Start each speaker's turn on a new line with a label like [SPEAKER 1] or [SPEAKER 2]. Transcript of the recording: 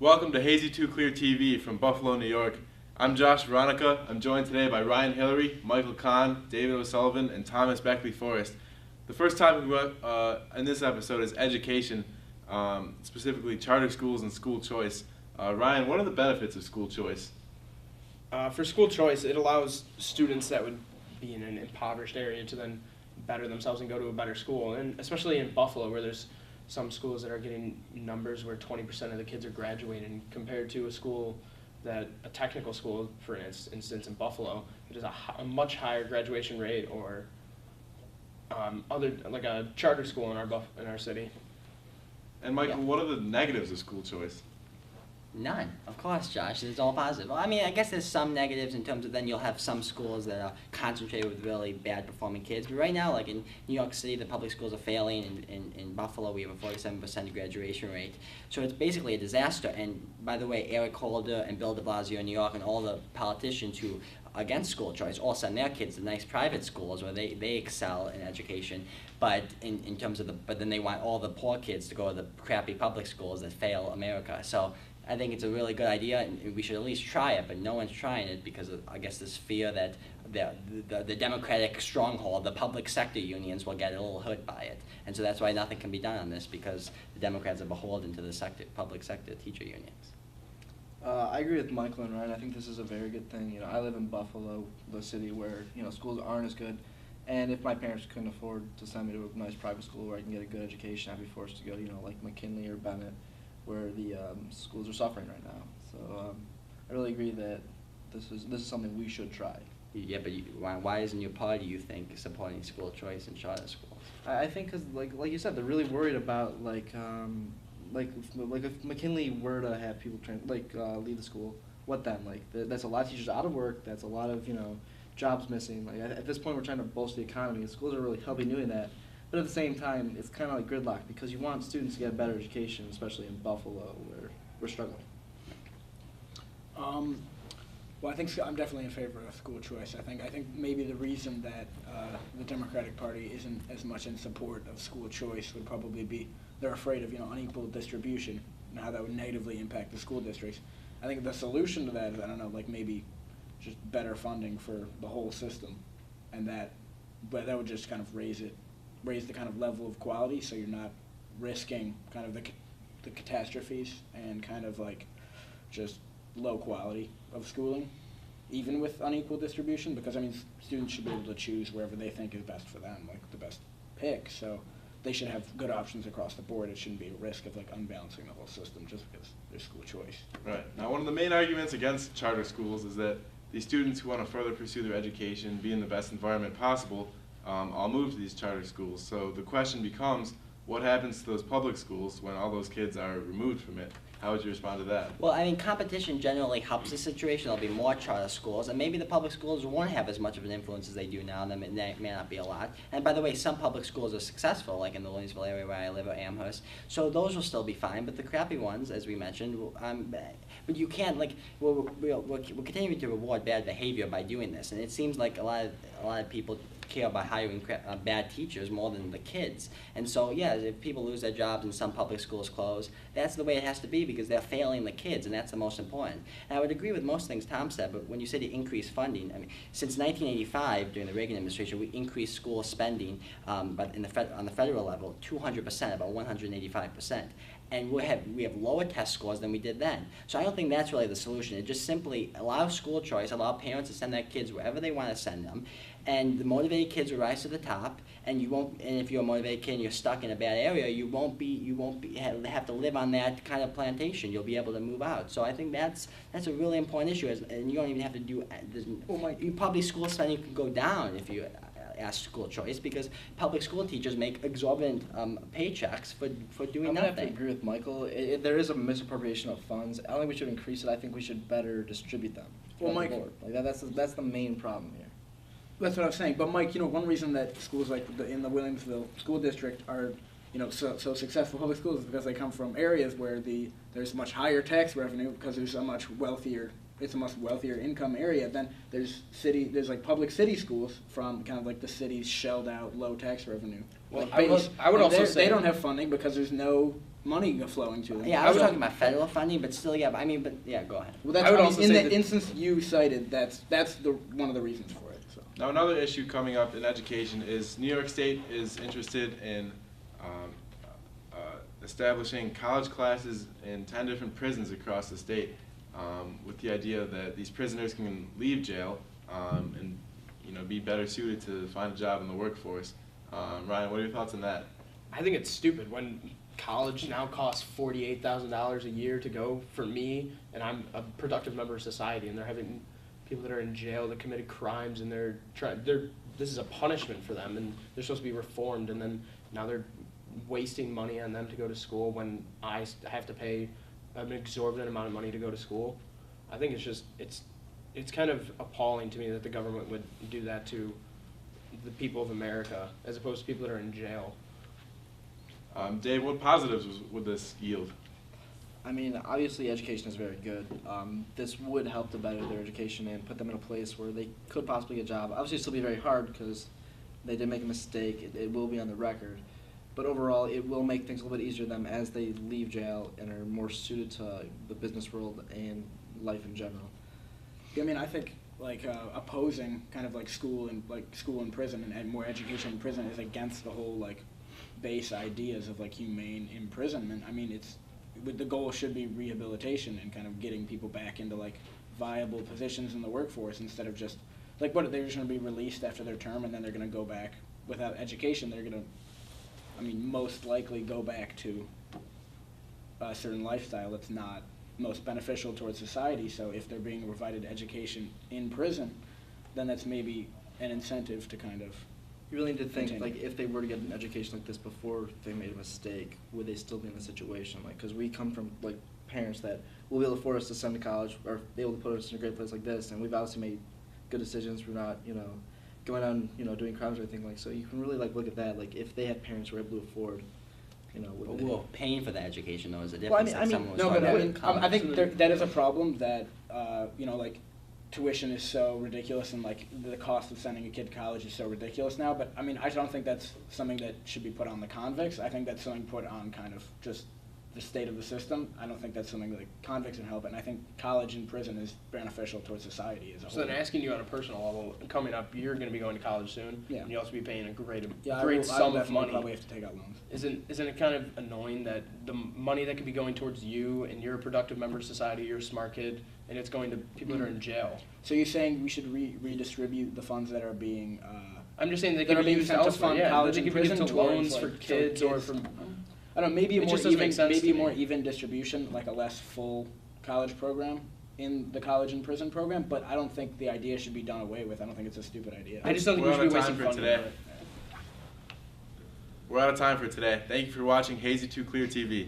[SPEAKER 1] Welcome to Hazy 2 Clear TV from Buffalo, New York. I'm Josh Veronica. I'm joined today by Ryan Hillary, Michael Kahn, David O'Sullivan, and Thomas Beckley Forrest. The first topic in this episode is education, specifically charter schools and school choice. Ryan, what are the benefits of school choice?
[SPEAKER 2] For school choice, it allows students that would be in an impoverished area to then better themselves and go to a better school. And especially in Buffalo, where there's some schools that are getting numbers where 20% of the kids are graduating, compared to a technical school, for instance, in Buffalo, it is a much higher graduation rate, or like a charter school in our city.
[SPEAKER 1] And Michael, what are the negatives of school choice?
[SPEAKER 3] None, of course, Josh. It's all positive. Well, I mean, I guess there's some negatives in terms of then you'll have some schools that are concentrated with really bad performing kids. But right now, like in New York City, the public schools are failing. In Buffalo, we have a 47% graduation rate. So it's basically a disaster. And by the way, Eric Holder and Bill de Blasio in New York and all the politicians who are against school choice all send their kids to nice private schools where they excel in education. But in terms of but then they want all the poor kids to go to the crappy public schools that fail America. So I think it's a really good idea, and we should at least try it, but no one's trying it because of, I guess, this fear that the Democratic stronghold, the public sector unions, will get a little hurt by it. And so that's why nothing can be done on this, because the Democrats are beholden to the public sector teacher unions.
[SPEAKER 4] I agree with Michael and Ryan. I think this is a very good thing. You know, I live in Buffalo, the city where, you know, schools aren't as good. And if my parents couldn't afford to send me to a nice private school where I can get a good education, I'd be forced to go, you know, like McKinley or Bennett, where the schools are suffering right now. So I really agree that this is something we should try.
[SPEAKER 3] Yeah, but why isn't your party, you think, supporting school choice and charter schools?
[SPEAKER 4] I think because, like you said, they're really worried about like if McKinley were to have people leave the school, what then? Like that's a lot of teachers out of work. That's a lot of jobs missing. Like at this point, we're trying to boost the economy, and schools are really helping doing that. But at the same time, it's kind of like gridlock because you want students to get a better education, especially in Buffalo, where we're struggling.
[SPEAKER 5] Well, I think I'm definitely in favor of school choice. I think maybe the reason that the Democratic Party isn't as much in support of school choice would probably be they're afraid of unequal distribution and how that would negatively impact the school districts. I think the solution to that is, I don't know, like maybe just better funding for the whole system, but that would just kind of raise the kind of level of quality, so you're not risking kind of the catastrophes and kind of like just low quality of schooling, even with unequal distribution, because I mean students should be able to choose wherever they think is best for them, like the best pick, so they should have good options across the board. It shouldn't be a risk of like unbalancing the whole system just because there's school choice.
[SPEAKER 1] Right. Now, one of the main arguments against charter schools is that these students who want to further pursue their education, be in the best environment possible, all move to these charter schools. So the question becomes, what happens to those public schools when all those kids are removed from it? How would you respond to that?
[SPEAKER 3] Well, I mean, competition generally helps the situation. There'll be more charter schools, and maybe the public schools won't have as much of an influence as they do now, and there may not be a lot. And by the way, some public schools are successful, like in the Williamsville area where I live, or Amherst. So those will still be fine, but the crappy ones, as we mentioned, but you can't, like, we're continuing to reward bad behavior by doing this, and it seems like a lot of people care about hiring bad teachers more than the kids. And so, yeah, if people lose their jobs and some public schools close, that's the way it has to be because they're failing the kids, and that's the most important. And I would agree with most things Tom said, but when you say to increase funding, I mean, since 1985, during the Reagan administration, we increased school spending, but on the federal level, 200%, about 185%. And we have lower test scores than we did then. So I don't think that's really the solution. It just simply allows school choice, allow parents to send their kids wherever they want to send them, and the motivated kids will rise to the top. And you won't. And if you're a motivated kid and you're stuck in a bad area, you won't have to live on that kind of plantation. You'll be able to move out. So I think that's a really important issue. And you don't even have to do. You probably school spending could go down if you ask school choice, because public school teachers make exorbitant paychecks for doing nothing.
[SPEAKER 4] I have to agree with Michael. There is a misappropriation of funds. I don't think we should increase it. I think we should better distribute them.
[SPEAKER 5] Well, Mike,
[SPEAKER 4] that's the main problem here.
[SPEAKER 5] That's what I was saying. But Mike, one reason that schools like in the Williamsville school district are so successful public schools is because they come from areas where there's much higher tax revenue because there's a much wealthier income area. Then there's like public city schools from kind of like the city's shelled out low tax revenue.
[SPEAKER 2] Well,
[SPEAKER 5] like
[SPEAKER 2] I would also say
[SPEAKER 5] they don't have funding because there's no money flowing to them.
[SPEAKER 3] Yeah, I was talking about federal funding, but still, yeah. But yeah, go ahead.
[SPEAKER 5] Well, that's,
[SPEAKER 2] I would
[SPEAKER 5] I mean,
[SPEAKER 2] also
[SPEAKER 5] in
[SPEAKER 2] say
[SPEAKER 5] the
[SPEAKER 2] that-
[SPEAKER 5] instance you cited, that's one of the reasons for it. So.
[SPEAKER 1] Now, another issue coming up in education is New York State is interested in establishing college classes in 10 different prisons across the state, with the idea that these prisoners can leave jail and be better suited to find a job in the workforce. Ryan, what are your thoughts on that?
[SPEAKER 2] I think it's stupid when college now costs $48,000 a year to go for me, and I'm a productive member of society, and they're having people that are in jail that committed crimes, and this is a punishment for them, and they're supposed to be reformed, and then now they're wasting money on them to go to school when I have to pay an exorbitant amount of money to go to school. I think it's kind of appalling to me that the government would do that to the people of America as opposed to people that are in jail.
[SPEAKER 1] Dave, what positives would this yield?
[SPEAKER 4] I mean, obviously education is very good. This would help to better their education and put them in a place where they could possibly get a job. Obviously, it'll still be very hard because they did make a mistake. It will be on the record. But overall, it will make things a little bit easier for them as they leave jail and are more suited to the business world and life in general.
[SPEAKER 5] I mean, I think opposing kind of like school and prison and more education in prison is against the whole base ideas of humane imprisonment. I mean, the goal should be rehabilitation and kind of getting people back into viable positions in the workforce instead of just they're just going to be released after their term and then they're going to go back without education. They're going to, most likely go back to a certain lifestyle that's not most beneficial towards society. So if they're being provided education in prison, then that's maybe an incentive to kind of.
[SPEAKER 4] You really need to think,
[SPEAKER 5] continue.
[SPEAKER 4] if they were to get an education like this before they made a mistake, would they still be in this situation? Because we come from, parents that will be able to afford us to send to college or be able to put us in a great place like this, and we've obviously made good decisions. We're not, going on, doing crimes or anything so you can really, look at that. If they had parents who were able to afford, would they?
[SPEAKER 3] Well, paying for the education, though, is a
[SPEAKER 4] Well, I
[SPEAKER 3] difference.
[SPEAKER 4] mean-
[SPEAKER 3] Someone was
[SPEAKER 5] No,
[SPEAKER 3] talking
[SPEAKER 5] but
[SPEAKER 3] about in college.
[SPEAKER 5] I think that is a problem that tuition is so ridiculous and the cost of sending a kid to college is so ridiculous now. But I don't think that's something that should be put on the convicts. I think that's something put on kind of just the state of the system. I don't think that's something that convicts can help. And I think college and prison is beneficial towards society as a
[SPEAKER 2] So
[SPEAKER 5] whole.
[SPEAKER 2] then, asking you on a personal level, coming up, you're going to be going to college soon,
[SPEAKER 5] Yeah.
[SPEAKER 2] and you'll also be paying a great
[SPEAKER 5] I
[SPEAKER 2] sum of
[SPEAKER 5] definitely
[SPEAKER 2] money.
[SPEAKER 5] probably have to take out loans.
[SPEAKER 2] Isn't it kind of annoying that the money that could be going towards you and you're a productive member of society, you're a smart kid, and it's going to people that are in jail?
[SPEAKER 5] So you're saying we should redistribute the funds that are being.
[SPEAKER 2] I'm just saying they
[SPEAKER 5] That
[SPEAKER 2] can
[SPEAKER 5] are
[SPEAKER 2] be
[SPEAKER 5] being
[SPEAKER 2] used
[SPEAKER 5] sent to
[SPEAKER 2] elsewhere.
[SPEAKER 5] fund
[SPEAKER 2] Yeah,
[SPEAKER 5] college
[SPEAKER 2] they
[SPEAKER 5] and
[SPEAKER 2] can be given
[SPEAKER 5] prison
[SPEAKER 2] to
[SPEAKER 5] towards,
[SPEAKER 2] loans for kids or from.
[SPEAKER 5] I don't know, maybe a
[SPEAKER 2] It
[SPEAKER 5] more
[SPEAKER 2] just doesn't
[SPEAKER 5] even,
[SPEAKER 2] make sense
[SPEAKER 5] maybe
[SPEAKER 2] to
[SPEAKER 5] a more
[SPEAKER 2] me.
[SPEAKER 5] even distribution, like a less full college program in the college and prison program. But I don't think the idea should be done away with. I don't think it's a stupid idea.
[SPEAKER 2] I just don't think
[SPEAKER 1] We're
[SPEAKER 2] we should be
[SPEAKER 1] out of
[SPEAKER 2] wasting
[SPEAKER 1] time for
[SPEAKER 2] funding.
[SPEAKER 1] today. We're out of time for today. Thank you for watching Hazy 2 Clear TV.